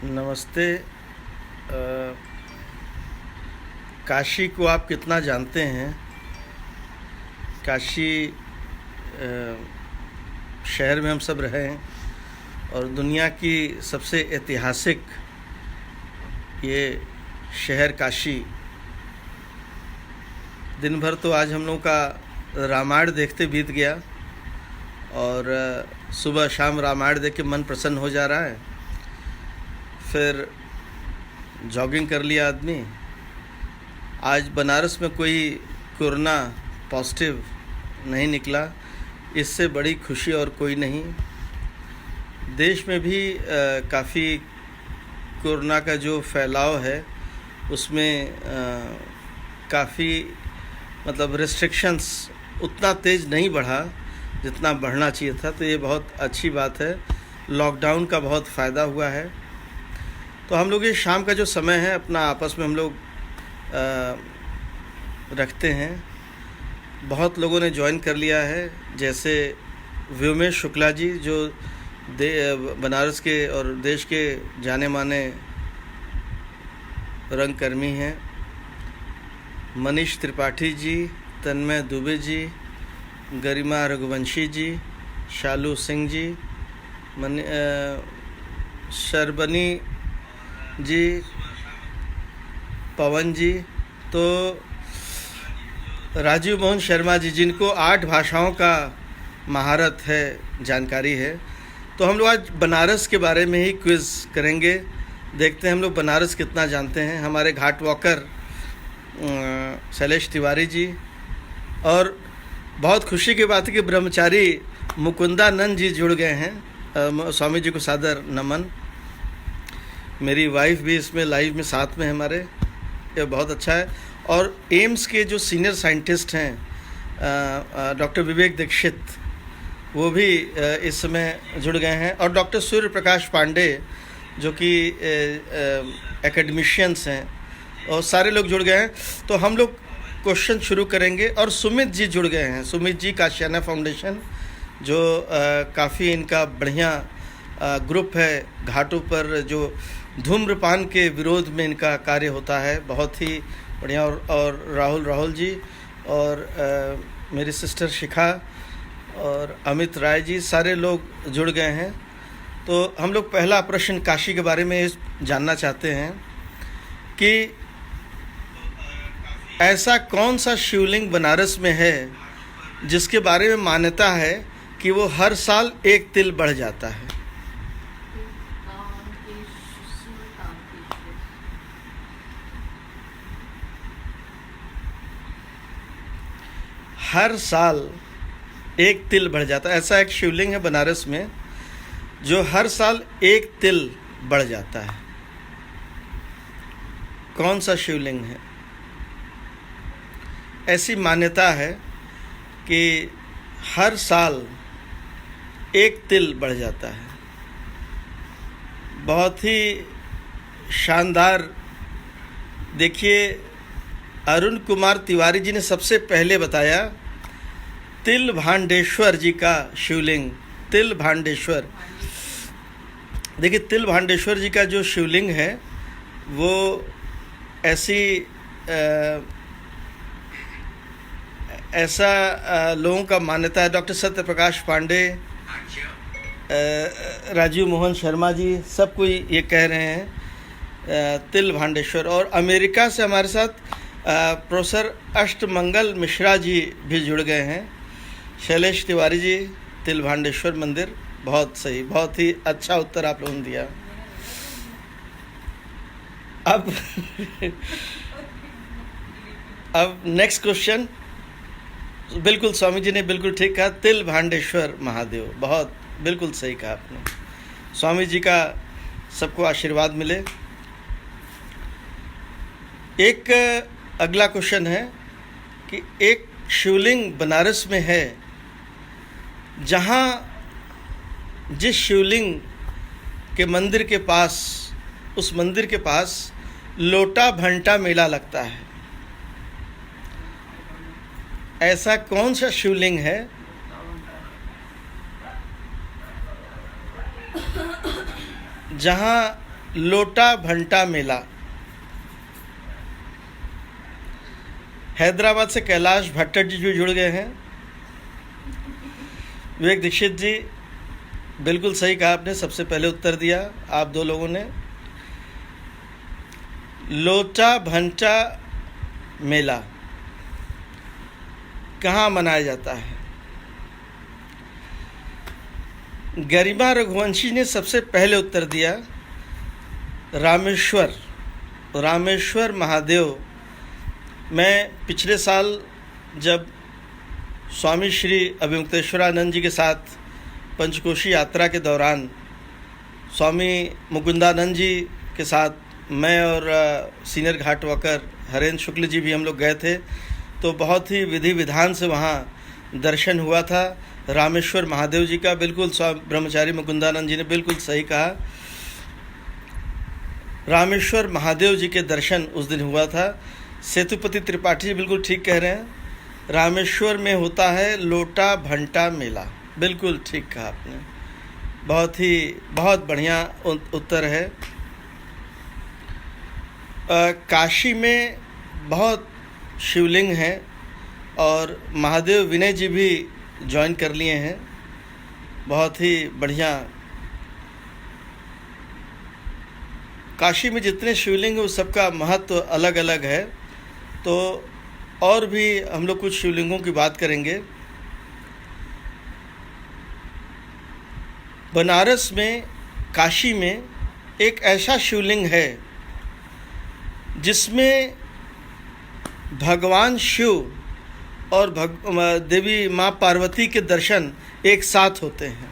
नमस्ते। काशी को आप कितना जानते हैं? काशी शहर में हम सब रहे हैं और दुनिया की सबसे ऐतिहासिक ये शहर काशी। दिन भर तो आज हम लोग का रामायण देखते बीत गया और सुबह शाम रामायण देख के मन प्रसन्न हो जा रहा है। फिर जॉगिंग कर लिया आदमी। आज बनारस में कोई कोरोना पॉजिटिव नहीं निकला, इससे बड़ी खुशी और कोई नहीं। देश में भी काफ़ी कोरोना का जो फैलाव है उसमें काफ़ी मतलब रिस्ट्रिक्शंस उतना तेज़ नहीं बढ़ा जितना बढ़ना चाहिए था, तो ये बहुत अच्छी बात है। लॉकडाउन का बहुत फ़ायदा हुआ है। तो हम लोग ये शाम का जो समय है अपना आपस में हम लोग रखते हैं। बहुत लोगों ने ज्वाइन कर लिया है, जैसे व्योमेश शुक्ला जी जो बनारस के और देश के जाने माने रंगकर्मी हैं, मनीष त्रिपाठी जी, तन्मय दुबे जी, गरिमा रघुवंशी जी, शालू सिंह जी, शर्बनी जी, पवन जी, तो राजीव मोहन शर्मा जी जिनको 8 भाषाओं का महारत है, जानकारी है। तो हम लोग आज बनारस के बारे में ही क्विज़ करेंगे। देखते हैं हम लोग बनारस कितना जानते हैं। हमारे घाट वॉकर शैलेश तिवारी जी, और बहुत खुशी की बात है कि ब्रह्मचारी मुकुंदानंद जी जुड़ गए हैं। स्वामी जी को सादर नमन। मेरी वाइफ भी इसमें लाइव में साथ में है हमारे, ये बहुत अच्छा है। और एम्स के जो सीनियर साइंटिस्ट हैं डॉक्टर विवेक दीक्षित, वो भी इस समय जुड़ गए हैं। और डॉक्टर सूर्य प्रकाश पांडे जो कि एकेडमिशियंस हैं, और सारे लोग जुड़ गए हैं। तो हम लोग क्वेश्चन शुरू करेंगे। और सुमित जी जुड़ गए हैं। सुमित जी काशियाना फाउंडेशन जो काफ़ी इनका बढ़िया ग्रुप है, घाटों पर जो धूम्रपान के विरोध में इनका कार्य होता है, बहुत ही बढ़िया। और राहुल जी और मेरी सिस्टर शिखा और अमित राय जी, सारे लोग जुड़ गए हैं। तो हम लोग पहला प्रश्न काशी के बारे में जानना चाहते हैं कि ऐसा कौन सा शिवलिंग बनारस में है जिसके बारे में मान्यता है कि वो हर साल 1 तिल बढ़ जाता है? हर साल 1 तिल बढ़ जाता है। ऐसा एक शिवलिंग है बनारस में जो हर साल 1 तिल बढ़ जाता है। कौन सा शिवलिंग है? ऐसी मान्यता है कि हर साल 1 तिल बढ़ जाता है। बहुत ही शानदार। देखिए, अरुण कुमार तिवारी जी ने सबसे पहले बताया तिल भांडेश्वर जी का शिवलिंग। तिल भांडेश्वर, देखिए तिल भांडेश्वर जी का जो शिवलिंग है वो ऐसा लोगों का मान्यता है। डॉक्टर सत्य प्रकाश पांडे, राजीव मोहन शर्मा जी, सब कोई ये कह रहे हैं तिल भांडेश्वर। और अमेरिका से हमारे साथ प्रोफेसर अष्टमंगल मिश्रा जी भी जुड़ गए हैं। शैलेश तिवारी जी, तिल भांडेश्वर मंदिर। बहुत सही, बहुत ही अच्छा उत्तर आप लोगों ने दिया। अब नेक्स्ट क्वेश्चन। बिल्कुल स्वामी जी ने बिल्कुल ठीक कहा, तिल भांडेश्वर महादेव। बहुत बिल्कुल सही कहा आपने। स्वामी जी का सबको आशीर्वाद मिले। एक अगला क्वेश्चन है कि एक शिवलिंग बनारस में है जहाँ जिस शिवलिंग के मंदिर के पास, उस मंदिर के पास लोटा भंटा मेला लगता है। ऐसा कौन सा शिवलिंग है जहाँ लोटा भंटा मेला। हैदराबाद से कैलाश भट्टर जी जुड़ गए हैं। विवेक दीक्षित जी, बिल्कुल सही कहा आपने, सबसे पहले उत्तर दिया आप दो लोगों ने। लोटा भंटा मेला कहाँ मनाया जाता है? गरिमा रघुवंशी ने सबसे पहले उत्तर दिया रामेश्वर। रामेश्वर महादेव। मैं पिछले साल जब स्वामी श्री अभिमुक्तेश्वरानंद जी के साथ पंचकोशी यात्रा के दौरान स्वामी मुकुंदानंद जी के साथ मैं और सीनियर घाट वॉकर हरेंद्र शुक्ल जी भी हम लोग गए थे, तो बहुत ही विधि विधान से वहाँ दर्शन हुआ था रामेश्वर महादेव जी का। बिल्कुल ब्रह्मचारी मुकुंदानंद जी ने बिल्कुल सही कहा, रामेश्वर महादेव जी के दर्शन उस दिन हुआ था। सेतुपति त्रिपाठी जी बिल्कुल ठीक कह रहे हैं, रामेश्वर में होता है लोटा भंटा मेला। बिल्कुल ठीक कहा आपने, बहुत बढ़िया उत्तर है। काशी में बहुत शिवलिंग हैं और महादेव विनय जी भी ज्वाइन कर लिए हैं, बहुत ही बढ़िया। काशी में जितने शिवलिंग हैं उस सबका महत्व अलग अलग है, तो और भी हम लोग कुछ शिवलिंगों की बात करेंगे। बनारस में, काशी में एक ऐसा शिवलिंग है जिसमें भगवान शिव और देवी माँ पार्वती के दर्शन एक साथ होते हैं।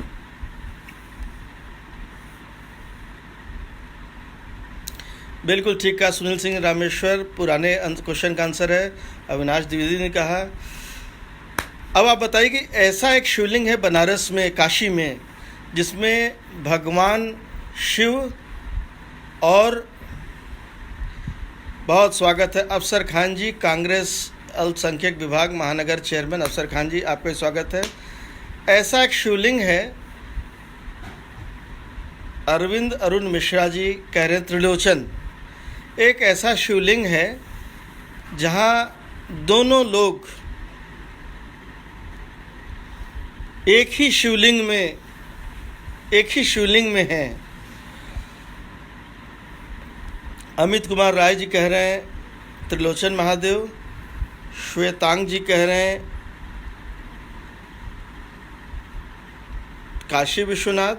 बिल्कुल ठीक कहा सुनील सिंह, रामेश्वर पुराने क्वेश्चन का आंसर है, अविनाश द्विवेदी ने कहा। अब आप बताइए कि ऐसा एक शिवलिंग है बनारस में, काशी में, जिसमें भगवान शिव और, बहुत स्वागत है अफसर खान जी, कांग्रेस अल्पसंख्यक विभाग महानगर चेयरमैन अफसर खान जी, आपका स्वागत है। ऐसा एक शिवलिंग है, अरविंद अरुण मिश्रा जी कह रहे हैं त्रिलोचन। एक ऐसा शिवलिंग है जहाँ दोनों लोग एक ही शिवलिंग में हैं। अमित कुमार राय जी कह रहे हैं त्रिलोचन महादेव। श्वेतांग जी कह रहे हैं काशी विश्वनाथ।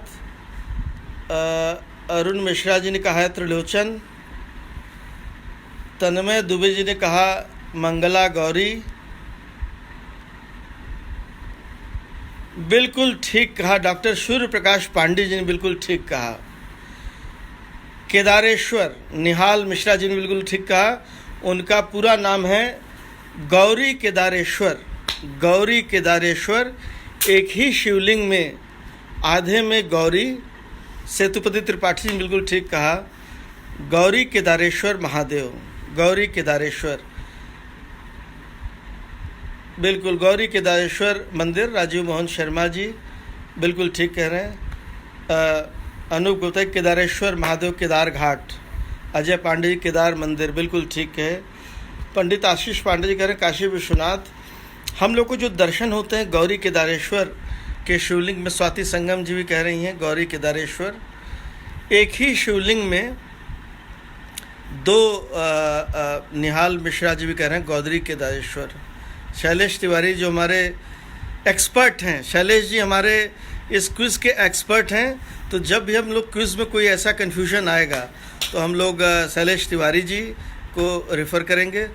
अरुण मिश्रा जी ने कहा है त्रिलोचन। तन्मय दुबे जी ने कहा मंगला गौरी। बिल्कुल ठीक कहा डॉक्टर सूर्य प्रकाश पांडे जी ने, बिल्कुल ठीक कहा। केदारेश्वर, निहाल मिश्रा जी ने बिल्कुल ठीक कहा। उनका पूरा नाम है गौरी केदारेश्वर। गौरी केदारेश्वर, एक ही शिवलिंग में, आधे में गौरी। सेतुपति त्रिपाठी जी ने बिल्कुल ठीक कहा, गौरी केदारेश्वर महादेव, गौरी केदारेश्वर। बिल्कुल गौरी केदारेश्वर मंदिर, राजीव मोहन शर्मा जी बिल्कुल ठीक कह रहे हैं। अनूप गुप्ता केदारेश्वर महादेव केदार घाट। अजय पांडे जी केदार मंदिर, बिल्कुल ठीक है। पंडित आशीष पांडे जी कह रहे हैं काशी विश्वनाथ। हम लोग को जो दर्शन होते हैं गौरी केदारेश्वर के शिवलिंग में, स्वाति संगम जी भी कह रही हैं गौरी केदारेश्वर। एक ही शिवलिंग में दो, निहाल मिश्रा जी भी कह रहे हैं गौरी केदारेश्वर। शैलेश तिवारी जो हमारे एक्सपर्ट हैं, शैलेश जी हमारे इस क्विज़ के एक्सपर्ट हैं, तो जब भी हम लोग क्विज़ में कोई ऐसा कन्फ्यूजन आएगा तो हम लोग शैलेश तिवारी जी को रेफ़र करेंगे।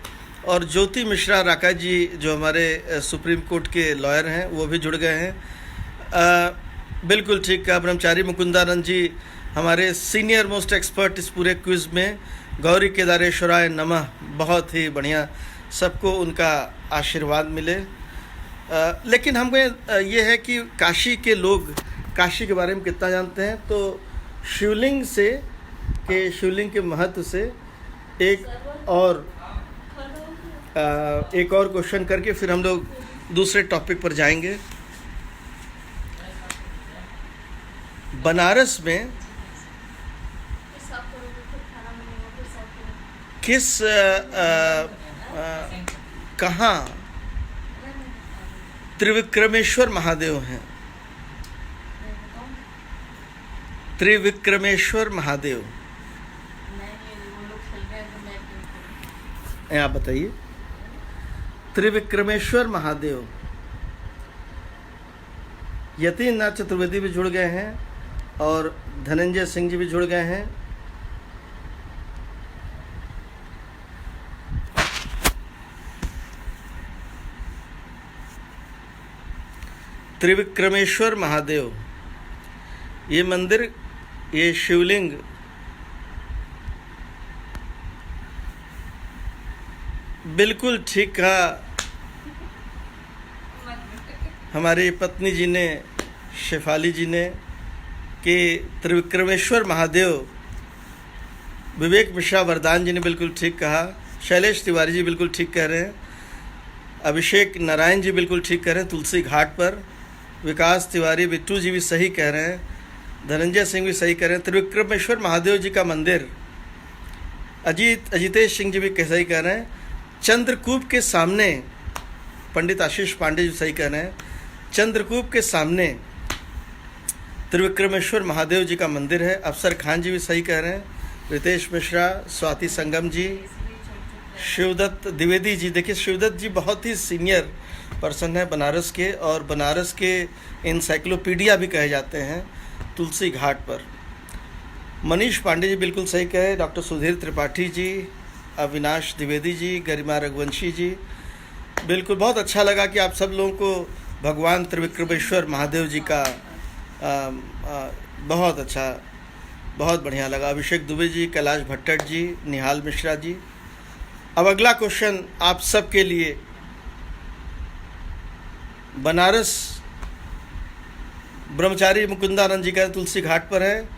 और ज्योति मिश्रा राका जी जो हमारे सुप्रीम कोर्ट के लॉयर हैं, वो भी जुड़ गए हैं। बिल्कुल ठीक कहा ब्रह्मचारी मुकुंदानंद जी हमारे सीनियर मोस्ट एक्सपर्ट इस पूरे क्विज़ में। गौरी केदारेश्वराय नमः, बहुत ही बढ़िया, सबको उनका आशीर्वाद मिले। लेकिन हमें ये है कि काशी के लोग काशी के बारे में कितना जानते हैं, तो शिवलिंग के महत्व से एक और क्वेश्चन करके फिर हम लोग दूसरे टॉपिक पर जाएंगे। बनारस में किस कहाँ त्रिविक्रमेश्वर महादेव हैं? त्रिविक्रमेश्वर महादेव आप बताइए। त्रिविक्रमेश्वर महादेव। यतीन्द्रनाथ चतुर्वेदी भी जुड़ गए हैं और धनंजय सिंह जी भी जुड़ गए हैं। त्रिविक्रमेश्वर महादेव, ये मंदिर, ये शिवलिंग बिल्कुल ठीक कहा हमारी पत्नी जी ने, शेफाली जी ने, कि त्रिविक्रमेश्वर महादेव। विवेक मिश्रा वरदान जी ने बिल्कुल ठीक कहा। शैलेश तिवारी जी बिल्कुल ठीक कह रहे हैं। अभिषेक नारायण जी बिल्कुल ठीक कह रहे हैं, तुलसी घाट पर। विकास तिवारी, बिट्टू जी भी सही कह रहे हैं। धनंजय सिंह भी सही कह रहे हैं। त्रिविक्रमेश्वर महादेव जी का मंदिर। अजितेश सिंह जी भी सही कह रहे हैं। चंद्रकूप के सामने, पंडित आशीष पांडे जी सही कह रहे हैं, चंद्रकूप के सामने त्रिविक्रमेश्वर महादेव जी का मंदिर है। अफसर खान जी भी सही कह रहे हैं। रितेश मिश्रा, स्वाति संगम जी, शिवदत्त द्विवेदी जी। देखिए शिवदत्त जी बहुत ही सीनियर पर्सन है बनारस के, और बनारस के इंसाइक्लोपीडिया भी कहे जाते हैं तुलसी घाट पर। मनीष पांडे जी बिल्कुल सही कहे। डॉक्टर सुधीर त्रिपाठी जी, अविनाश द्विवेदी जी, गरिमा रघुवंशी जी, बिल्कुल। बहुत अच्छा लगा कि आप सब लोगों को भगवान त्रिविक्रमेश्वर महादेव जी का बहुत अच्छा, बहुत बढ़िया लगा। अभिषेक दुबे जी, कैलाश भट्टट जी, निहाल मिश्रा जी। अब अगला क्वेश्चन आप सब के लिए। बनारस ब्रह्मचारी मुकुंदानंद जी का तुलसी घाट पर है।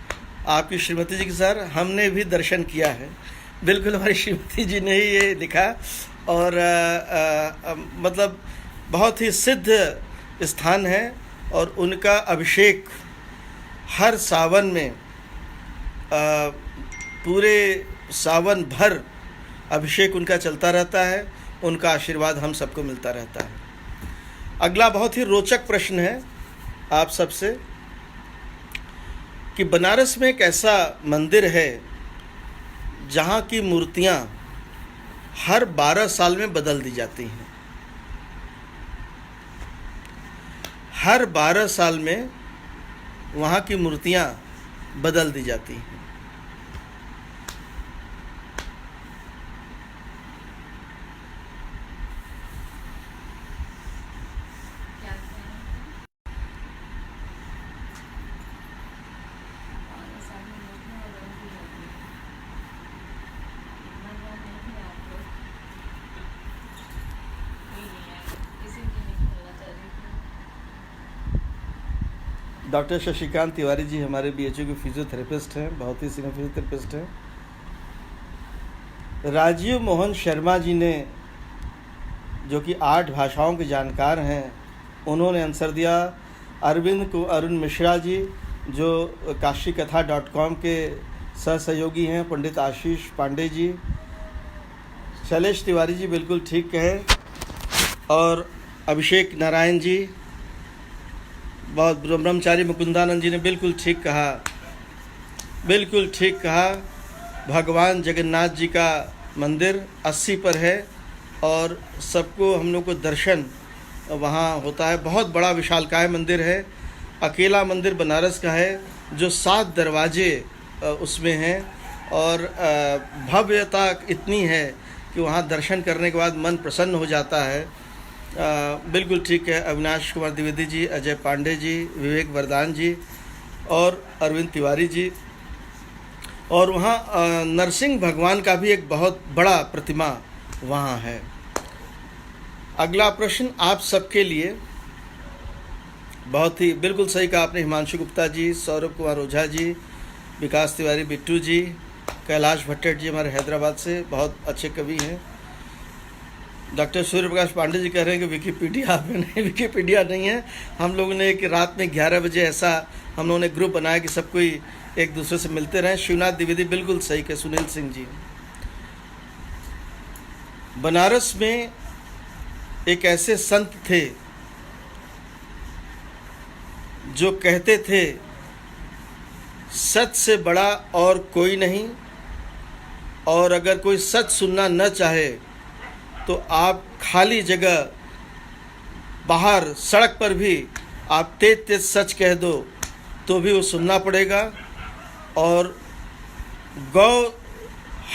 आपकी श्रीमती जी के सर हमने भी दर्शन किया है। बिल्कुल हमारी श्रीमती जी ने ही ये लिखा। और मतलब बहुत ही सिद्ध स्थान है, और उनका अभिषेक हर सावन में, पूरे सावन भर अभिषेक उनका चलता रहता है। उनका आशीर्वाद हम सबको मिलता रहता है। अगला बहुत ही रोचक प्रश्न है आप सबसे कि बनारस में एक ऐसा मंदिर है जहाँ की मूर्तियाँ हर 12 साल में बदल दी जाती हैं। हर 12 साल में वहाँ की मूर्तियाँ बदल दी जाती हैं। डॉक्टर शशिकांत तिवारी जी हमारे बीएचयू के फिजियोथेरेपिस्ट हैं, बहुत ही सीनियर फिजियोथेरेपिस्ट हैं। राजीव मोहन शर्मा जी ने, जो कि 8 भाषाओं के जानकार हैं, उन्होंने आंसर दिया। अरुण मिश्रा जी जो काशीकथा.com के सहसहयोगी हैं। पंडित आशीष पांडे जी, शैलेश तिवारी जी बिल्कुल ठीक कहे। और अभिषेक नारायण जी, बहुत। ब्रह्मचारी मुकुंदानंद जी ने बिल्कुल ठीक कहा, बिल्कुल ठीक कहा। भगवान जगन्नाथ जी का मंदिर 80 पर है, और सबको हम लोग को दर्शन वहाँ होता है। बहुत बड़ा विशालकाय मंदिर है। अकेला मंदिर बनारस का है जो 7 दरवाजे उसमें हैं, और भव्यता इतनी है कि वहाँ दर्शन करने के बाद मन प्रसन्न हो जाता है। बिल्कुल ठीक है। अविनाश कुमार द्विवेदी जी, अजय पांडे जी, विवेक वरदान जी और अरविंद तिवारी जी। और वहाँ नरसिंह भगवान का भी एक बहुत बड़ा प्रतिमा वहाँ है। अगला प्रश्न आप सबके लिए, बहुत ही बिल्कुल सही कहा आपने। हिमांशु गुप्ता जी, सौरभ कुमार ओझा जी, विकास तिवारी, बिट्टू जी, कैलाश भट्टट जी हमारे हैदराबाद से, बहुत अच्छे कवि हैं। डॉक्टर सूर्य प्रकाश पांडे जी कह रहे हैं कि विकिपीडिया पे नहीं, विकिपीडिया नहीं है। हम लोगों ने कि रात में 11 बजे ऐसा हम लोगों ने ग्रुप बनाया कि सब कोई एक दूसरे से मिलते रहें। शिवनाथ द्विवेदी बिल्कुल सही कहे। सुनील सिंह जी, बनारस में एक ऐसे संत थे जो कहते थे सच से बड़ा और कोई नहीं, और अगर कोई सच सुनना न चाहे तो आप खाली जगह बाहर सड़क पर भी आप तेज तेज सच कह दो तो भी वो सुनना पड़ेगा। और गौ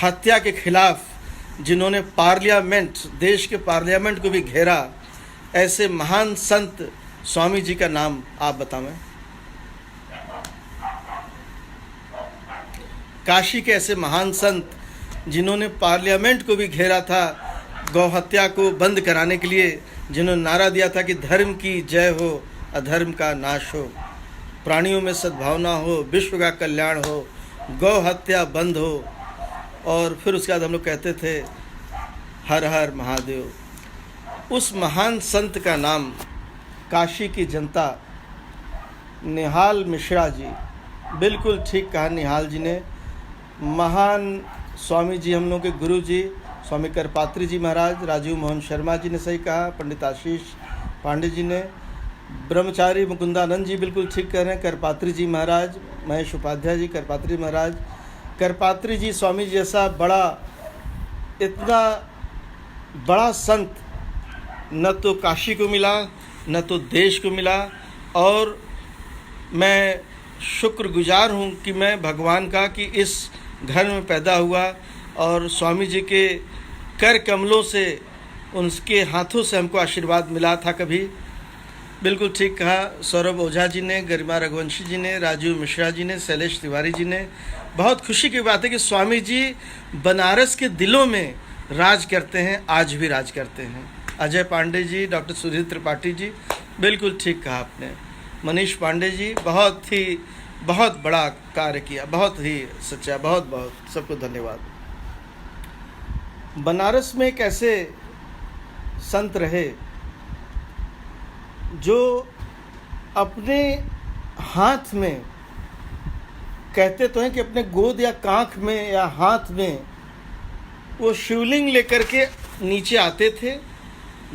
हत्या के खिलाफ जिन्होंने पार्लियामेंट, देश के पार्लियामेंट को भी घेरा, ऐसे महान संत स्वामी जी का नाम आप बतावें। काशी के ऐसे महान संत जिन्होंने पार्लियामेंट को भी घेरा था गौ हत्या को बंद कराने के लिए, जिन्होंने नारा दिया था कि धर्म की जय हो, अधर्म का नाश हो, प्राणियों में सद्भावना हो, विश्व का कल्याण हो, गौ हत्या बंद हो। और फिर उसके बाद हम लोग कहते थे हर हर महादेव। उस महान संत का नाम काशी की जनता, निहाल मिश्रा जी, बिल्कुल ठीक कहा निहाल जी ने। महान स्वामी जी, हम लोग के गुरु जी स्वामी करपात्री जी महाराज, राजीव मोहन शर्मा जी ने सही कहा, पंडित आशीष पांडे जी ने, ब्रह्मचारी मुकुंदानंद जी बिल्कुल ठीक कह रहे हैं, करपात्री जी महाराज, महेश उपाध्याय जी, करपात्री महाराज। करपात्री जी स्वामी जैसा बड़ा, इतना बड़ा संत न तो काशी को मिला न तो देश को मिला। और मैं शुक्रगुजार हूँ कि मैं भगवान का कि इस घर में पैदा हुआ और स्वामी जी के कर कमलों से, उनके हाथों से हमको आशीर्वाद मिला था कभी। बिल्कुल ठीक कहा सौरभ ओझा जी ने, गरिमा रघुवंशी जी ने, राजीव मिश्रा जी ने, शैलेश तिवारी जी ने। बहुत खुशी की बात है कि स्वामी जी बनारस के दिलों में राज करते हैं, आज भी राज करते हैं। अजय पांडे जी, डॉक्टर सुधीर त्रिपाठी जी, बिल्कुल ठीक कहा आपने। मनीष पांडे जी, बहुत बड़ा कार्य किया, बहुत ही सच्चा, बहुत सबको धन्यवाद। बनारस में एक ऐसे संत रहे जो अपने हाथ में, कहते तो हैं कि अपने गोद या कांख में या हाथ में वो शिवलिंग लेकर के नीचे आते थे,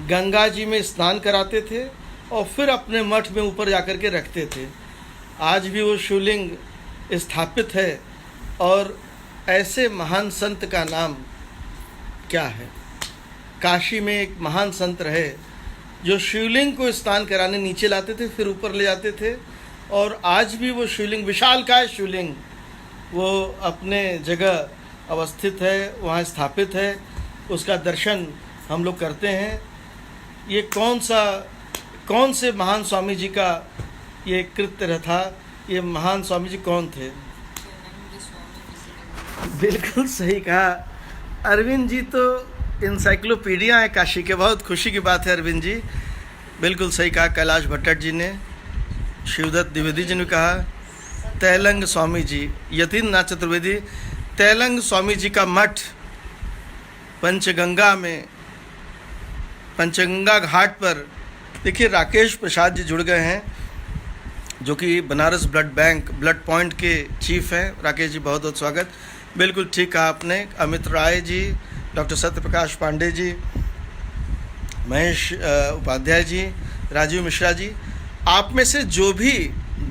गंगा जी में स्नान कराते थे और फिर अपने मठ में ऊपर जाकर के रखते थे। आज भी वो शिवलिंग स्थापित है। और ऐसे महान संत का नाम क्या है? काशी में एक महान संत रहे जो शिवलिंग को स्नान कराने नीचे लाते थे, फिर ऊपर ले जाते थे। और आज भी वो शिवलिंग, विशालकाय शिवलिंग, वो अपने जगह अवस्थित है, वहाँ स्थापित है। उसका दर्शन हम लोग करते हैं। ये कौन से महान स्वामी जी का ये कृत्य था? ये महान स्वामी जी कौन थे? बिल्कुल सही कहा अरविंद जी, तो इंसाइक्लोपीडिया है काशी के। बहुत खुशी की बात है अरविंद जी, बिल्कुल सही कहा। कैलाश भट्टर जी ने, शिवदत्त द्विवेदी जी ने कहा। तैलंग स्वामी जी, यतीन्द्र नाथ चतुर्वेदी, तैलंग स्वामी जी का मठ पंचगंगा में, पंचगंगा घाट पर। देखिए राकेश प्रसाद जी जुड़ गए हैं जो कि Banaras blood bank, blood point के चीफ हैं। राकेश जी बहुत स्वागत। बिल्कुल ठीक कहा आपने। अमित राय जी, डॉक्टर सत्यप्रकाश पांडे जी, महेश उपाध्याय जी, राजीव मिश्रा जी, आप में से जो भी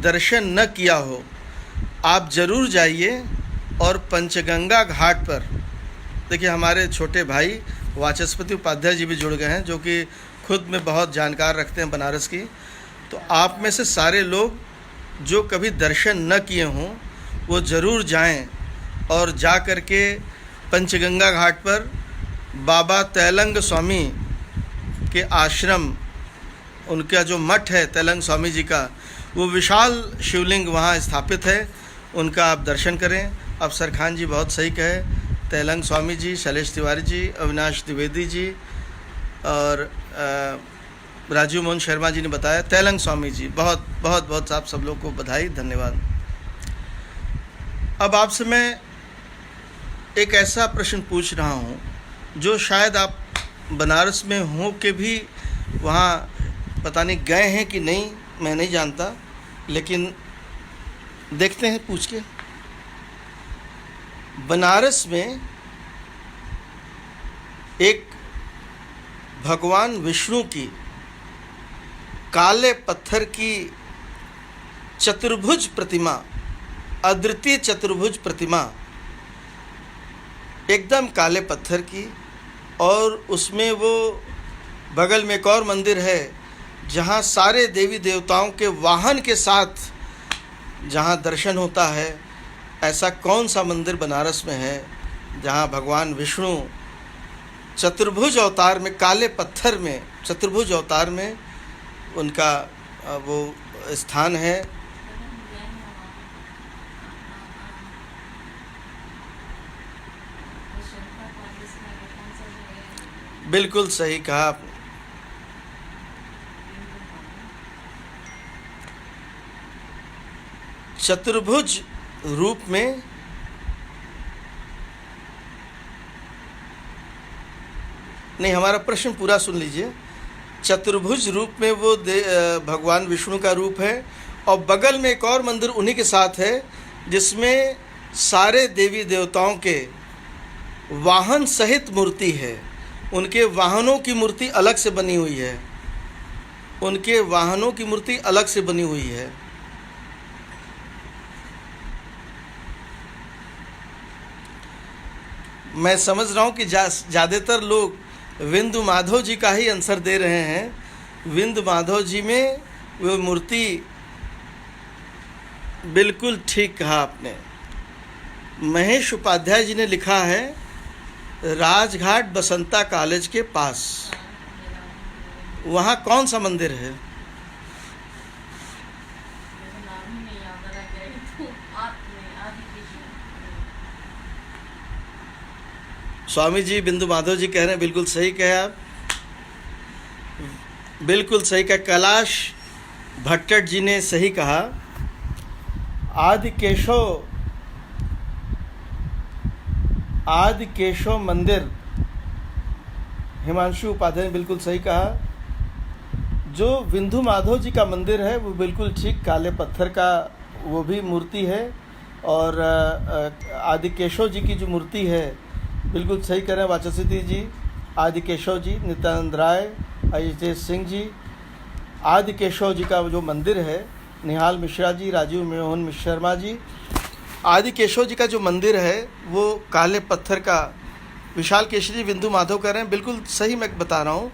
दर्शन न किया हो आप ज़रूर जाइए। और पंचगंगा घाट पर देखिए हमारे छोटे भाई वाचस्पति उपाध्याय जी भी जुड़ गए हैं जो कि खुद में बहुत जानकार रखते हैं बनारस की। तो आप में से सारे लोग जो कभी दर्शन न किए हों वो ज़रूर जाएं और जा कर के पंचगंगा घाट पर बाबा तैलंग स्वामी के आश्रम, उनका जो मठ है तैलंग स्वामी जी का, वो विशाल शिवलिंग वहाँ स्थापित है, उनका आप दर्शन करें। अफसर खान जी बहुत सही कहे, तैलंग स्वामी जी, शैलेश तिवारी जी, अविनाश द्विवेदी जी और राजीव मोहन शर्मा जी ने बताया। तैलंग स्वामी जी, बहुत आप सब लोग को बधाई, धन्यवाद। अब आपसे मैं एक ऐसा प्रश्न पूछ रहा हूँ जो शायद आप बनारस में हो के भी वहाँ पता नहीं गए हैं कि नहीं, मैं नहीं जानता, लेकिन देखते हैं पूछ के। बनारस में एक भगवान विष्णु की काले पत्थर की चतुर्भुज प्रतिमा, अद्वितीय चतुर्भुज प्रतिमा, एकदम काले पत्थर की, और उसमें वो बगल में एक और मंदिर है जहाँ सारे देवी देवताओं के वाहन के साथ जहाँ दर्शन होता है। ऐसा कौन सा मंदिर बनारस में है जहाँ भगवान विष्णु चतुर्भुज अवतार में, काले पत्थर में चतुर्भुज अवतार में उनका वो स्थान है। बिल्कुल सही कहा आपने। चतुर्भुज रूप में नहीं, हमारा प्रश्न पूरा सुन लीजिए। चतुर्भुज रूप में वो भगवान विष्णु का रूप है, और बगल में एक और मंदिर उन्हीं के साथ है जिसमें सारे देवी देवताओं के वाहन सहित मूर्ति है। उनके वाहनों की मूर्ति अलग से बनी हुई है, उनके वाहनों की मूर्ति अलग से बनी हुई है। मैं समझ रहा हूँ कि ज़्यादातर लोग विंदु माधव जी का ही आंसर दे रहे हैं। विंदु माधव जी में वो मूर्ति, बिल्कुल ठीक कहा आपने। महेश उपाध्याय जी ने लिखा है राजघाट बसंता कॉलेज के पास, वहाँ कौन सा मंदिर है? स्वामी जी बिंदु माधव जी कह रहे हैं, बिल्कुल सही कहे आप, बिल्कुल सही कहा। कैलाश भट्टट जी ने सही कहा। आदि केशव मंदिर, हिमांशु उपाध्याय ने बिल्कुल सही कहा। जो बिंदु माधव जी का मंदिर है वो बिल्कुल ठीक काले पत्थर का वो भी मूर्ति है, और आदि केशव जी की जो मूर्ति है बिल्कुल सही कह रहे हैं वाचस्पति जी। आदि केशव जी, नित्यानंद राय, अजय सिंह जी। आदि केशव जी का जो मंदिर है, निहाल मिश्रा जी, राजीव मोहन शर्मा जी। आदि केशव जी का जो मंदिर है वो काले पत्थर का, विशाल केशरी बिंदु माधव कह रहे हैं, बिल्कुल सही मैं बता रहा हूँ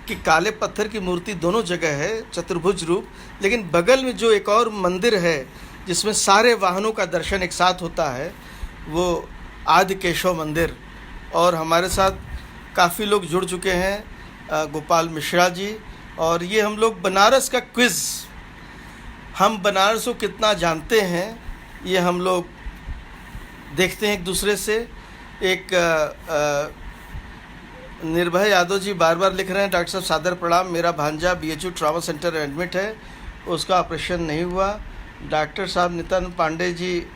कि काले पत्थर की मूर्ति दोनों जगह है, चतुर्भुज रूप। लेकिन बगल में जो एक और मंदिर है जिसमें सारे वाहनों का दर्शन एक साथ होता है, वो आदि केशव मंदिर। और हमारे साथ काफ़ी लोग जुड़ चुके हैं, गोपाल मिश्रा जी। और ये हम लोग बनारस का क्विज़, हम बनारस को कितना जानते हैं ये हम लोग देखते हैं एक दूसरे से। एक निर्भय यादव जी बार बार लिख रहे हैं, डॉक्टर साहब सादर प्रणाम, मेरा भांजा BHU ट्रॉमा सेंटर एडमिट है, उसका ऑपरेशन नहीं हुआ। डॉक्टर साहब नित्यानंद पांडे जी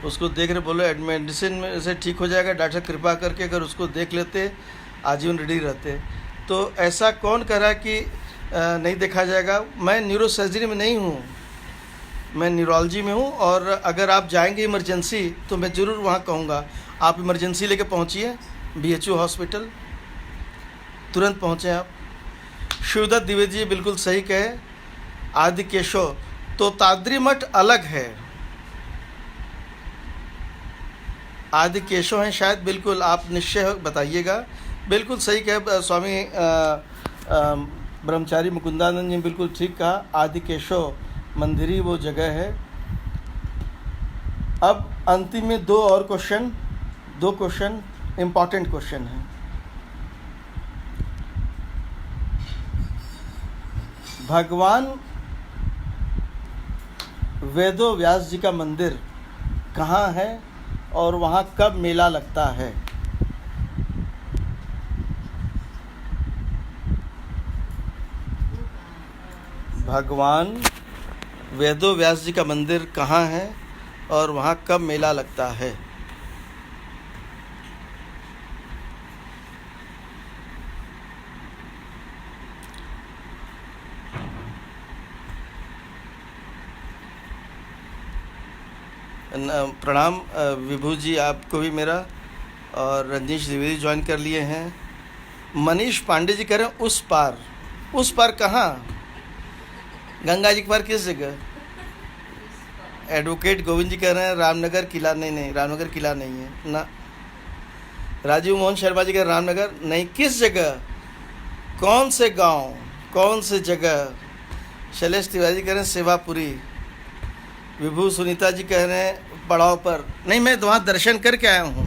उसको देख रहे, बोलो मेडिसिन में से ठीक हो जाएगा, डॉक्टर कृपा करके अगर उसको देख लेते आजीवन रेडी रहते। तो ऐसा कौन कह रहा है कि नहीं देखा जाएगा? मैं न्यूरो सर्जरी में नहीं हूँ, मैं न्यूरोलॉजी में हूँ। और अगर आप जाएंगे इमरजेंसी तो मैं ज़रूर वहाँ कहूँगा आप इमरजेंसी लेके पहुँचिए BHU हॉस्पिटल, तुरंत पहुँचें आप। शिवदत्त द्विवेदी जी बिल्कुल सही कहे। आदि केशव तो ताद्री मठ अलग है, आदि केशव हैं शायद, बिल्कुल आप निश्चय बताइएगा। बिल्कुल सही कहे स्वामी ब्रह्मचारी मुकुंदानंद जी, बिल्कुल ठीक कहा। आदि केशव मंदिर ही वो जगह है। अब अंतिम में दो क्वेश्चन इम्पॉर्टेंट क्वेश्चन हैं। भगवान वेदो व्यास जी का मंदिर कहाँ है और वहाँ कब मेला लगता है? भगवान वेदो व्यास जी का मंदिर कहाँ है और वहाँ कब मेला लगता है? प्रणाम विभू जी, आपको भी मेरा। और रंजीश द्विवेदी ज्वाइन कर लिए हैं। मनीष पांडे जी कह रहे हैं उस पार कहाँ? गंगा जी के पार किस जगह? एडवोकेट गोविंद जी कह रहे हैं रामनगर किला। नहीं, रामनगर किला नहीं है ना। राजीव मोहन शर्मा जी कह रहे हैं रामनगर नहीं, किस जगह, कौन से गांव, कौन से जगह? शैलेश तिवारी जी कह रहे हैं सेवापुरी। विभू सुनीता जी कह रहे हैं पड़ाव पर। नहीं, मैं तो वहाँ दर्शन करके आया हूँ।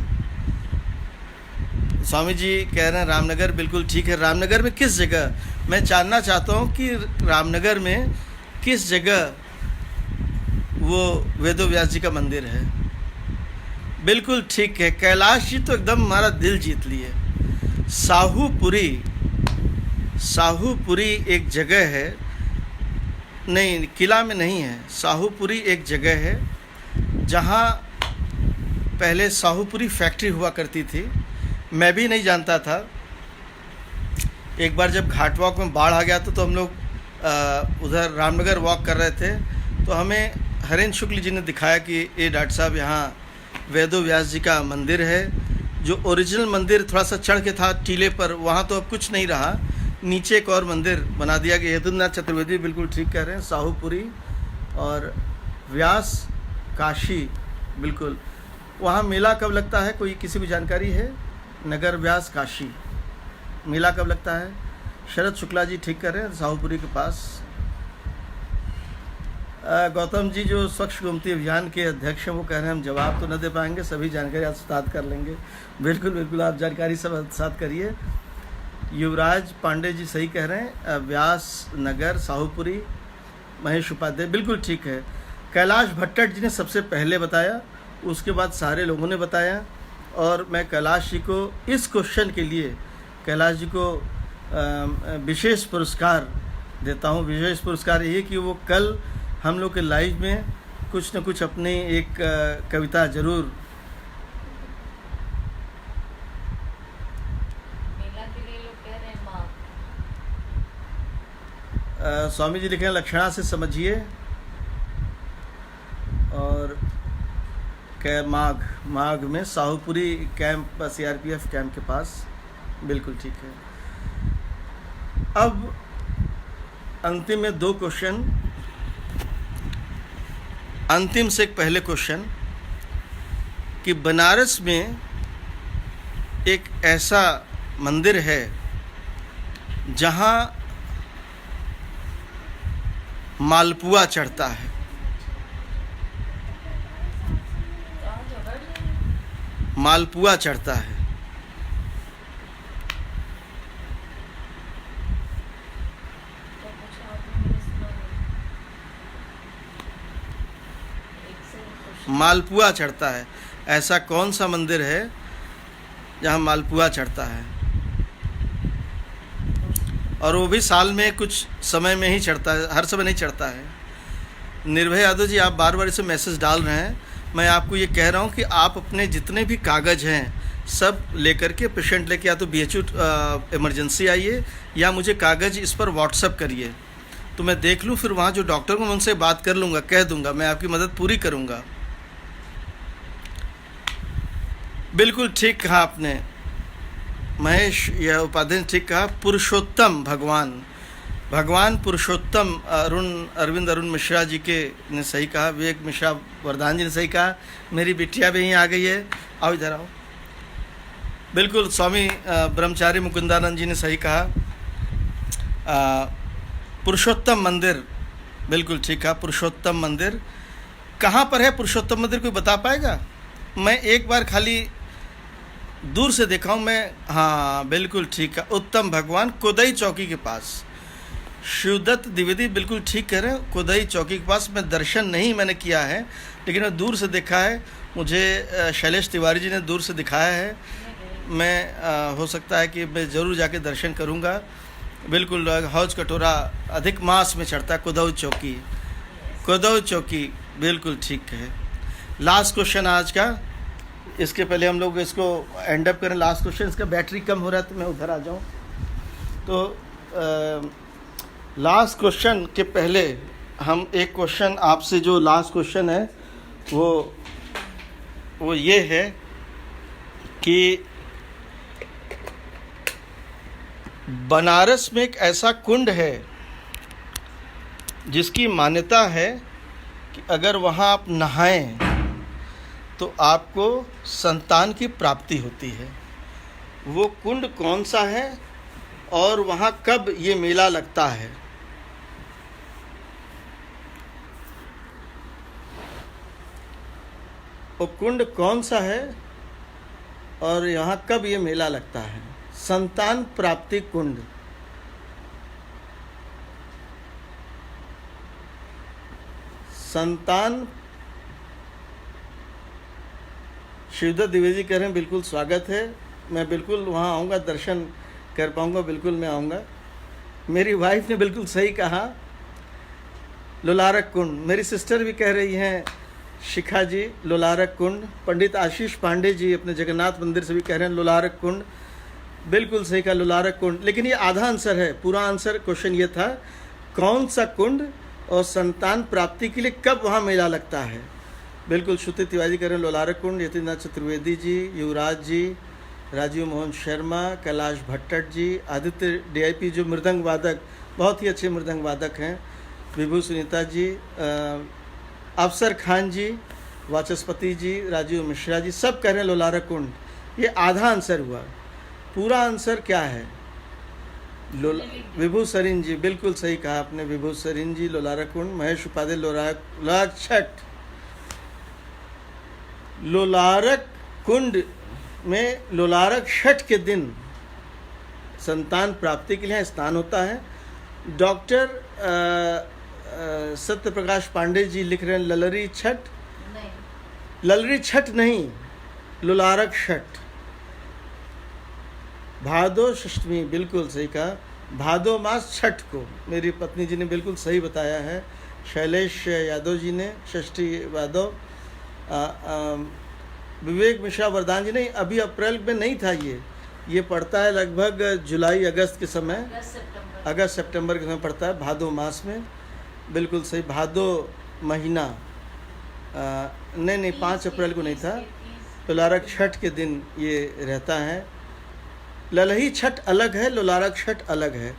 स्वामी जी कह रहे हैं रामनगर, बिल्कुल ठीक है। रामनगर में किस जगह? मैं जानना चाहता हूँ कि रामनगर में किस जगह वो वेदो व्यास जी का मंदिर है। बिल्कुल ठीक है। कैलाश जी तो एकदम हमारा दिल जीत लिए। साहूपुरी एक जगह है, नहीं किला में नहीं है। साहूपुरी एक जगह है जहाँ पहले साहूपुरी फैक्ट्री हुआ करती थी। मैं भी नहीं जानता था। एक बार जब घाट वॉक में बाढ़ आ गया तो हम लोग उधर रामनगर वॉक कर रहे थे, तो हमें हरेंद्र शुक्ल जी ने दिखाया कि ये डॉक्टर साहब यहाँ वेदो व्यास जी का मंदिर है। जो ओरिजिनल मंदिर थोड़ा सा चढ़ के था टीले पर, वहाँ तो अब कुछ नहीं रहा। नीचे एक और मंदिर बना दिया गया। यदुनाथ चतुर्वेदी बिल्कुल ठीक कह रहे हैं। साहूपुरी और व्यास काशी, बिल्कुल। वहाँ मेला कब लगता है, कोई किसी को जानकारी है? नगर व्यास काशी मेला कब लगता है? शरद शुक्ला जी ठीक कर रहे हैं, साहूपुरी के पास। गौतम जी जो स्वच्छ गोमती अभियान के अध्यक्ष हैं वो कह रहे हैं हम जवाब तो न दे पाएंगे, सभी जानकारी आत्मसात कर लेंगे। बिल्कुल आप जानकारी सब आत्मसात करिए। युवराज पांडे जी सही कह रहे हैं, व्यास नगर साहूपुरी। महेश उपाध्याय बिल्कुल ठीक है। कैलाश भट्टर जी ने सबसे पहले बताया, उसके बाद सारे लोगों ने बताया। और मैं कैलाश जी को इस क्वेश्चन के लिए कैलाश जी को विशेष पुरस्कार देता हूँ। विशेष पुरस्कार ये कि वो कल हम लोग के लाइव में कुछ न कुछ अपनी एक कविता जरूर। स्वामी जी लिखे हैं लक्षणा से समझिए। और माघ में साहूपुरी कैंप, सीआरपीएफ कैंप के पास। बिल्कुल ठीक है। अब अंतिम में 2 क्वेश्चन। अंतिम से एक पहले क्वेश्चन कि बनारस में एक ऐसा मंदिर है जहाँ मालपुआ चढ़ता है। मालपुआ चढ़ता है। मालपुआ चढ़ता है, ऐसा कौन सा मंदिर है जहाँ मालपुआ चढ़ता है? और वो भी साल में कुछ समय में ही चढ़ता है, हर समय नहीं चढ़ता है। निर्भय यादव जी आप बार बार इसे मैसेज डाल रहे हैं। मैं आपको ये कह रहा हूँ कि आप अपने जितने भी कागज़ हैं सब लेकर के पेशेंट लेके या तो BHU इमरजेंसी आइए या मुझे कागज़ इस पर व्हाट्सअप करिए, तो मैं देख लूँ। फिर वहाँ जो डॉक्टर को मैं उनसे बात कर लूँगा, कह दूँगा, मैं आपकी मदद पूरी करूँगा। बिल्कुल ठीक कहा आपने महेश, यह उपाध्याय ने ठीक कहा। पुरुषोत्तम भगवान पुरुषोत्तम अरविंद अरुण मिश्रा जी के ने सही कहा। विवेक मिश्रा वरदान जी ने सही कहा। मेरी बिटिया भी यहीं आ गई है, आओ इधर आओ। बिल्कुल स्वामी ब्रह्मचारी मुकुंदानंद जी ने सही कहा। पुरुषोत्तम मंदिर, बिल्कुल ठीक कहा। पुरुषोत्तम मंदिर कहाँ पर है? पुरुषोत्तम मंदिर कोई बता पाएगा? मैं एक बार खाली दूर से देखा हूँ मैं। हाँ बिल्कुल ठीक है। उत्तम भगवान कोदई चौकी के पास। शिवदत्त द्विवेदी बिल्कुल ठीक कह रहे हैं, कोदई चौकी के पास। मैं दर्शन नहीं मैंने किया है, लेकिन मैं दूर से देखा है। मुझे शैलेश तिवारी जी ने दूर से दिखाया है। मैं हो सकता है कि मैं ज़रूर जाके दर्शन करूँगा। बिल्कुल हौज कटोरा अधिक मास में चढ़ता है कोदई चौकी। बिल्कुल ठीक है। लास्ट क्वेश्चन आज का, इसके पहले हम लोग इसको एंड अप करें। लास्ट क्वेश्चन, इसका बैटरी कम हो रहा है तो मैं उधर आ जाऊं। तो लास्ट क्वेश्चन के पहले हम एक क्वेश्चन आपसे, जो लास्ट क्वेश्चन है वो ये है कि बनारस में एक ऐसा कुंड है जिसकी मान्यता है कि अगर वहाँ आप नहाएं तो आपको संतान की प्राप्ति होती है। वो कुंड कौन सा है और वहाँ कब ये मेला लगता है? वो कुंड कौन सा है और यहाँ कब ये मेला लगता है? संतान प्राप्ति कुंड। संतान शिवदत्त द्विवेदी कह रहे हैं बिल्कुल स्वागत है, मैं बिल्कुल वहाँ आऊँगा, दर्शन कर पाऊँगा, बिल्कुल मैं आऊँगा। मेरी वाइफ ने बिल्कुल सही कहा, लोलारक कुंड। मेरी सिस्टर भी कह रही हैं, शिखा जी, लोलारक कुंड। पंडित आशीष पांडे जी अपने जगन्नाथ मंदिर से भी कह रहे हैं लोलारक कुंड। बिल्कुल सही कहा, लोलारक कुंड। लेकिन ये आधा आंसर है, पूरा आंसर क्वेश्चन ये था कौन सा कुंड और संतान प्राप्ति के लिए कब वहाँ मेला लगता है। बिल्कुल श्रुति तिवारी कह रहे हैं लोलारक कुंड। यतीन्द्रनाथ चतुर्वेदी जी, युवराज जी, राजीव मोहन शर्मा, कैलाश भट्टट जी, आदित्य DIP जो मृदंग वादक, बहुत ही अच्छे मृदंग वादक हैं, विभू सुनीता जी, अफसर खान जी, वाचस्पति जी, राजीव मिश्रा जी, सब कह रहे हैं लोलारक कुंड। ये आधा आंसर हुआ, पूरा आंसर क्या है? विभू सरीन जी, बिल्कुल सही कहा आपने, विभू सरीन जी, लोलारक कुंड। महेश उपाध्याय, लोलारक छठ। लोलारक कुंड में लोलारक छठ के दिन संतान प्राप्ति के लिए स्नान होता है। डॉक्टर सत्य प्रकाश पांडे जी लिख रहे हैं ललरी छठ नहीं, ललरी छठ नहीं, लोलारक छठ, भादो षष्ठमी। बिल्कुल सही कहा, भादो मास छठ को। मेरी पत्नी जी ने बिल्कुल सही बताया है। शैलेश यादव जी ने, षष्ठी यादव, विवेक मिश्रा वरदान जी ने, अभी अप्रैल में नहीं था ये पड़ता है लगभग जुलाई अगस्त के समय, अगस्त सितंबर के समय पड़ता है, भादो मास में। बिल्कुल सही, भादो महीना, नहीं 5 अप्रैल को नहीं था, लोलारक छठ के दिन ये रहता है। ललही छठ अलग है, लोलारक छठ अलग है।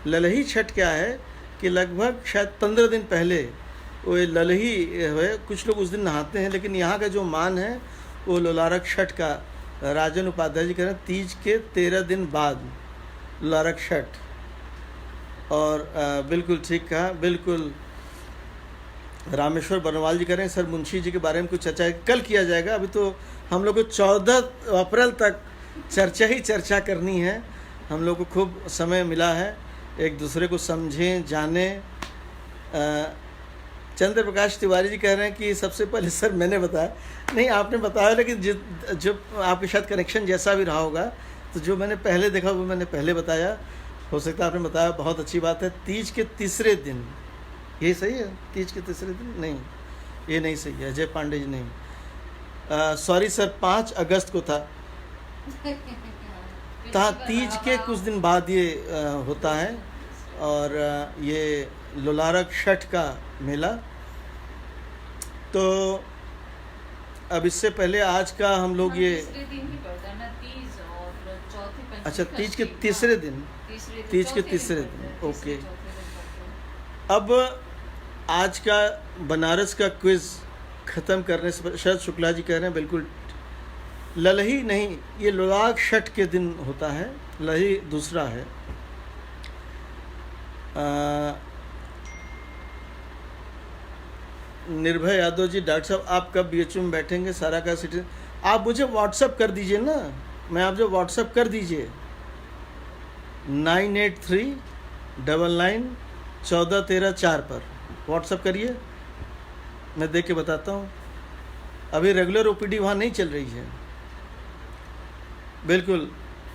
ललही छठ क्या है कि लगभग शायद 15 दिन पहले वो ललही है, कुछ लोग उस दिन नहाते हैं, लेकिन यहाँ का जो मान है वो लोलारक छठ का। राजन उपाध्याय जी कह रहे हैं तीज के 13 दिन बाद लोलारक छठ। और बिल्कुल ठीक कहा, बिल्कुल। रामेश्वर बनवाल जी कह रहे हैं सर मुंशी जी के बारे में कुछ चर्चा कल किया जाएगा, अभी तो हम लोग को 14 अप्रैल तक चर्चा करनी है। हम लोग को खूब समय मिला है, एक दूसरे को समझें, जानें। चंद्र प्रकाश तिवारी जी कह रहे हैं कि सबसे पहले सर मैंने बताया, नहीं आपने बताया, लेकिन जो आपके साथ कनेक्शन जैसा भी रहा होगा, तो जो मैंने पहले देखा वो मैंने पहले बताया। हो सकता है आपने बताया, बहुत अच्छी बात है। तीज के तीसरे दिन, ये सही है? तीज के तीसरे दिन नहीं, ये नहीं सही है, अजय पांडे जी नहीं, सॉरी सर, 5 अगस्त को था, तीज के कुछ दिन बाद ये होता है। और ये लोलारक छठ का मेला। तो अब इससे पहले आज का हम लोग ये अच्छा तीज के तीसरे दिन, तीज के तीसरे दिन, ओके। अब आज का बनारस का क्विज ख़त्म करने से शरद शुक्ला जी कह रहे हैं बिल्कुल ललही नहीं, ये लोलारक छठ के दिन होता है, ललही दूसरा है। निर्भय यादव जी, डॉक्टर साहब आप कब BHU में बैठेंगे? सारा का सिटी आप मुझे व्हाट्सअप कर दीजिए ना, मैं आप जो व्हाट्सअप कर दीजिए 9839914134 पर व्हाट्सअप करिए, मैं देख के बताता हूँ। अभी रेगुलर OPD वहाँ नहीं चल रही है। बिल्कुल,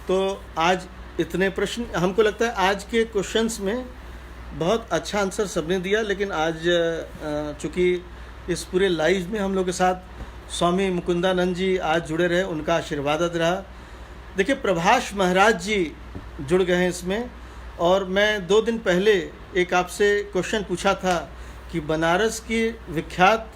तो आज इतने प्रश्न, हमको लगता है आज के क्वेश्चंस में बहुत अच्छा आंसर सबने दिया, लेकिन आज चूँकि इस पूरे लाइव में हम लोग के साथ स्वामी मुकुंदानंद जी आज जुड़े रहे, उनका आशीर्वाद रहा। देखिए प्रभाष महाराज जी जुड़ गए हैं इसमें, और मैं 2 दिन पहले एक आपसे क्वेश्चन पूछा था कि बनारस की विख्यात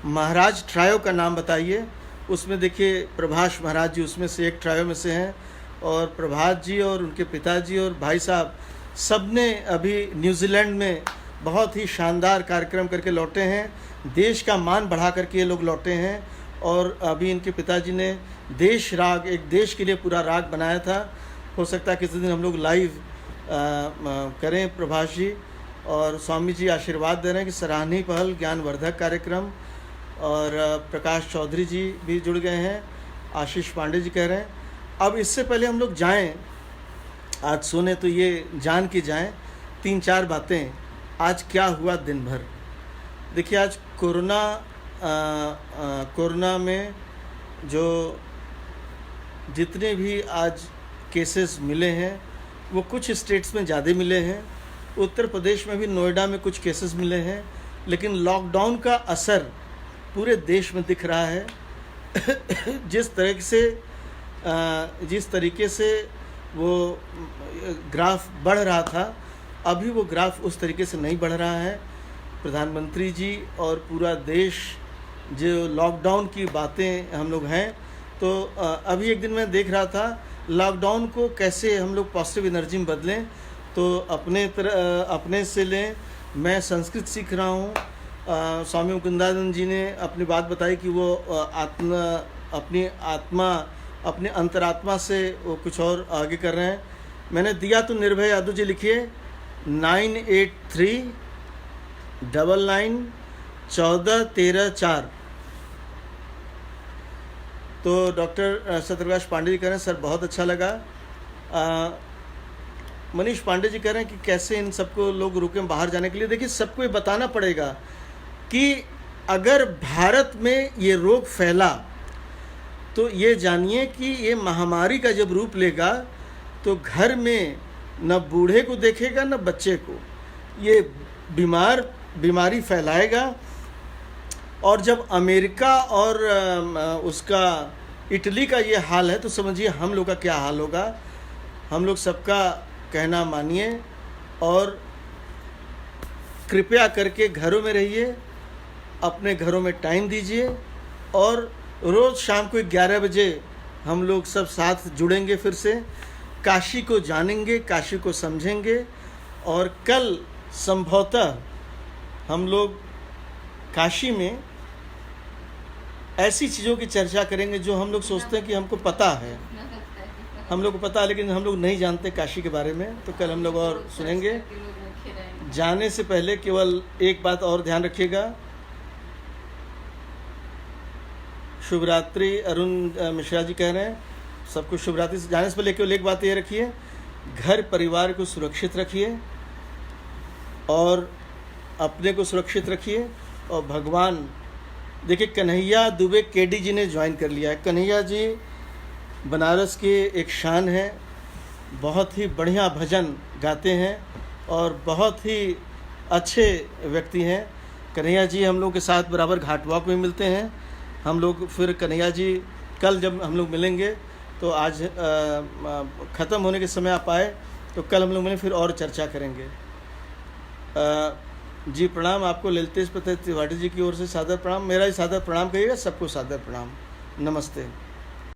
महाराज ट्रायो का नाम बताइए, उसमें देखिए प्रभाष महाराज जी उसमें से एक ट्रायो में से हैं, और प्रभात जी और उनके पिताजी और भाई साहब सब ने अभी न्यूजीलैंड में बहुत ही शानदार कार्यक्रम करके लौटे हैं। देश का मान बढ़ा करके ये लोग लौटे हैं, और अभी इनके पिताजी ने देश राग, एक देश के लिए पूरा राग बनाया था। हो सकता है किसी दिन हम लोग लाइव करें प्रभाष जी। और स्वामी जी आशीर्वाद दे रहे हैं कि सराहनीय पहल, ज्ञानवर्धक कार्यक्रम। और प्रकाश चौधरी जी भी जुड़ गए हैं, आशीष पांडे जी कह रहे हैं। अब इससे पहले हम लोग जाएं आज सोने, तो ये जान के जाएं 3-4 बातें आज क्या हुआ दिन भर। देखिए आज कोरोना में जो जितने भी आज केसेस मिले हैं वो कुछ स्टेट्स में ज़्यादा मिले हैं। उत्तर प्रदेश में भी नोएडा में कुछ केसेस मिले हैं, लेकिन लॉकडाउन का असर पूरे देश में दिख रहा है। जिस तरीके से वो ग्राफ बढ़ रहा था, अभी वो ग्राफ उस तरीके से नहीं बढ़ रहा है। प्रधानमंत्री जी और पूरा देश जो लॉकडाउन की बातें हम लोग हैं, तो अभी एक दिन मैं देख रहा था लॉकडाउन को कैसे हम लोग पॉजिटिव एनर्जी में बदलें। तो अपने से लें, मैं संस्कृत सीख रहा हूँ। स्वामी मुकुंदानंद जी ने अपनी बात बताई कि वो अपने अंतरात्मा से वो कुछ और आगे कर रहे हैं। मैंने दिया तो निर्भय यादव जी लिखिए 9839914134। तो डॉक्टर सत्यप्रकाश पांडे जी कह रहे हैं सर बहुत अच्छा लगा। मनीष पांडे जी कह रहे हैं कि कैसे इन सबको लोग रुके बाहर जाने के लिए। देखिए सबको ये बताना पड़ेगा कि अगर भारत में ये रोग फैला तो ये जानिए कि ये महामारी का जब रूप लेगा तो घर में न बूढ़े को देखेगा न बच्चे को, ये बीमारी फैलाएगा। और जब अमेरिका और उसका इटली का ये हाल है तो समझिए हम लोग का क्या हाल होगा। हम लोग सबका कहना मानिए और कृपया करके घरों में रहिए, अपने घरों में टाइम दीजिए, और रोज़ शाम को 11 बजे हम लोग सब साथ जुड़ेंगे, फिर से काशी को जानेंगे, काशी को समझेंगे। और कल संभवतः हम लोग काशी में ऐसी चीज़ों की चर्चा करेंगे जो हम लोग सोचते हैं कि हमको पता है, हम लोग को पता है, लेकिन हम लोग नहीं जानते काशी के बारे में। तो कल हम लोग और सुनेंगे। जाने से पहले केवल एक बात और ध्यान रखिएगा। शुभ रात्रि अरुण मिश्रा जी कह रहे हैं सबको शुभ रात्रि। जाने से पहले केवल एक बात ये रखिए, घर परिवार को सुरक्षित रखिए और अपने को सुरक्षित रखिए। और भगवान, देखिए कन्हैया दुबे केडी जी ने ज्वाइन कर लिया है। कन्हैया जी बनारस के एक शान है, बहुत ही बढ़िया भजन गाते हैं और बहुत ही अच्छे व्यक्ति हैं। कन्हैया जी हम लोग के साथ बराबर घाट वॉक में मिलते हैं। हम लोग फिर कन्हैया जी कल जब हम लोग मिलेंगे तो आज ख़त्म होने के समय आप आए तो कल हम लोग मिलें, फिर और चर्चा करेंगे। जी प्रणाम आपको। ललितेश तिवारी जी की ओर से सादर प्रणाम। मेरा ही सादर प्रणाम कहिएगा, सबको सादर प्रणाम। नमस्ते।